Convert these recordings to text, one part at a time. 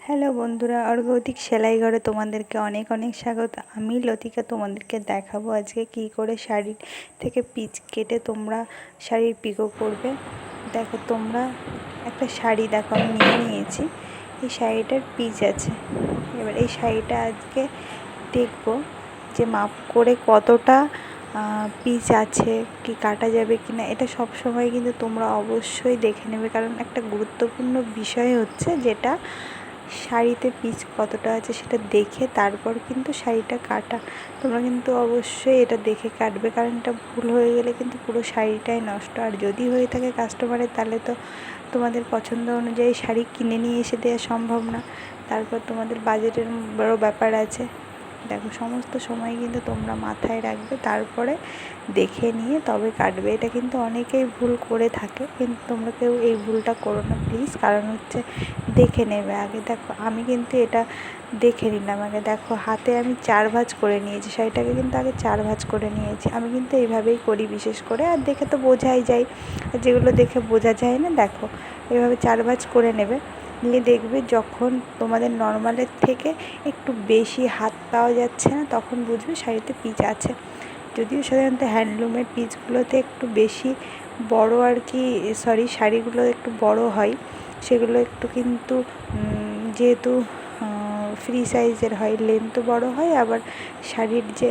Hello বন্ধুরা, অর্গৌতিক সেলাই ঘরে তোমাদেরকে অনেক অনেক স্বাগত। আমি লতিকা তোমাদেরকে দেখাবো আজকে কি করে শাড়ি থেকে পিচ কেটে তোমরা শাড়ির পিকো করবে। দেখো, তোমরা একটা শাড়ি দেখো আমি নিয়ে নিয়েছি। এই শাড়িটার পিচ আছে। এবার এই শাড়িটা আজকে দেখবো যে মাপ করে কতটা পিচ আছে, কি কাটা যাবে কি না। এটা সব সময় কিন্তু তোমরা অবশ্যই দেখে নেবে, কারণ একটা গুরুত্বপূর্ণ বিষয় হচ্ছে যেটা শাড়িতে পিচ কতটা আছে সেটা দেখে তারপর কিন্তু শাড়িটা কাটা। তোমরা কিন্তু অবশ্যই এটা দেখে কাটবে, কারণ এটা ভুল হয়ে গেলে কিন্তু পুরো শাড়িটাই নষ্ট। আর যদি হয়ে থাকে কাস্টমারের, তাহলে তো তোমাদের পছন্দ অনুযায়ী শাড়ি কিনে নিয়ে এসে দেওয়া সম্ভব না। তারপর তোমাদের বাজেটের বড় ব্যাপার আছে। দেখো, সমস্ত সময় কিন্তু তোমরা মাথায় রাখবে, তারপরে দেখে নিয়ে তবে কাটবে। এটা কিন্তু অনেকেই ভুল করে থাকে, কিন্তু তোমরা কেউ এই ভুলটা করো না প্লিজ। কারণ হচ্ছে দেখে নেবে আগে। দেখো, আমি কিন্তু এটা দেখে নিলাম আগে। দেখো, হাতে আমি 4 ভাঁজ করে নিয়েছি শাড়িটাকে, কিন্তু আগে 4 ভাঁজ করে নিয়েছি। আমি কিন্তু এইভাবেই করি বিশেষ করে, আর দেখে তো বোঝাই যায়। যেগুলো দেখে বোঝা যায় না, দেখো এইভাবে 4 ভাঁজ করে নেবে। নিয়ে দেখবে যখন তোমাদের নর্মালের থেকে একটু বেশি হাত পাওয়া যাচ্ছে না, তখন বুঝবে শাড়িতে পিচ আছে। যদিও সাধারণত হ্যান্ডলুমের পিচগুলোতে একটু বেশি বড় আর কি, শাড়িগুলো একটু বড় হয়। সেগুলো একটু কিন্তু যেহেতু ফ্রি সাইজের হয়, লেন্থও বড় হয়, আবার শাড়ির যে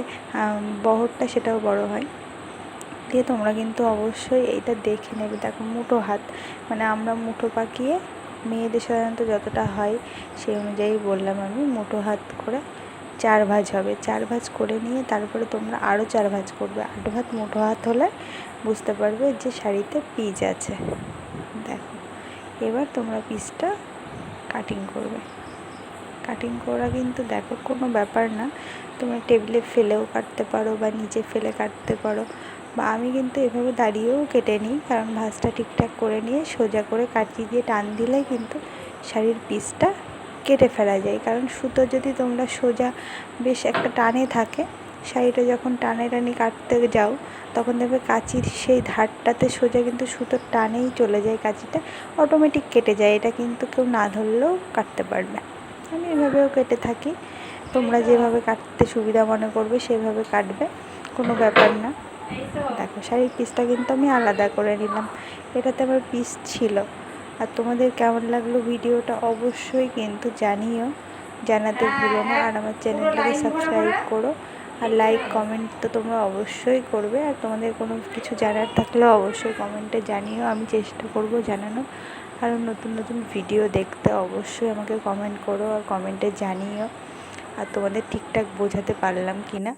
বহরটা সেটাও বড় হয়। দিয়ে তোমরা কিন্তু অবশ্যই এইটা দেখে নেবে। দেখো, মুঠো হাত, মানে আমরা মুঠো পাকিয়ে, মেয়েদের সাধারণত যতটা হয় সেই অনুযায়ী বললাম আমি। মুঠো হাত করে 4 ভাঁজ হবে। 4 ভাঁজ করে নিয়ে তারপরে তোমরা আরও 4 ভাঁজ করবে। 8 ভাঁজ মুঠো হাত হলে বুঝতে পারবে যে শাড়িতে পিচ আছে। দেখো, এবার তোমরা পিচটা কাটিং করবে। কাটিং করা কিন্তু দেখো কোনো ব্যাপার না, তোমরা টেবিলে ফেলেও কাটতে পারো বা নিচে ফেলে কাটতে পারো, বা আমি কিন্তু এভাবে দাঁড়িয়েও কেটে নিই। কারণ ভাঁজটা ঠিকঠাক করে নিয়ে সোজা করে কাঁচি দিয়ে টান দিলে কিন্তু শাড়ির পিচটা কেটে ফেলা যায়। কারণ সুতো যদি তোমরা সোজা বেশ একটা টানে থাকে, শাড়িটা যখন টানে কাটতে যাও, তখন দেখবে কাঁচির সেই ধারটাতে সোজা কিন্তু সুতোর টানেই চলে যায়, কাঁচিটা অটোমেটিক কেটে যায়। এটা কিন্তু কেউ না ধরলেও কাটতে পারবে। আমি এভাবেও কেটে থাকি। তোমরা যেভাবে কাটতে সুবিধা মনে করবে সেভাবে কাটবে, কোনো ব্যাপার না। দেখো, শাড়ির পিসটা কিন্তু আমি আলাদা করে নিলাম। এটাতে আমার পিস ছিল। আর তোমাদের কেমন লাগলো ভিডিওটা অবশ্যই কিন্তু জানিও, জানাতে ভুলো না। আর আমার চ্যানেলটাকে সাবস্ক্রাইব করো, আর লাইক কমেন্ট তো তোমরা অবশ্যই করবে। আর তোমাদের কোনো কিছু জানার থাকলেও অবশ্যই কমেন্টে জানিও, আমি চেষ্টা করব জানানোর। আরও নতুন নতুন ভিডিও দেখতে অবশ্যই আমাকে কমেন্ট করো, আর কমেন্টে জানিও আর তোমাদের ঠিকঠাক বোঝাতে পারলাম কি না।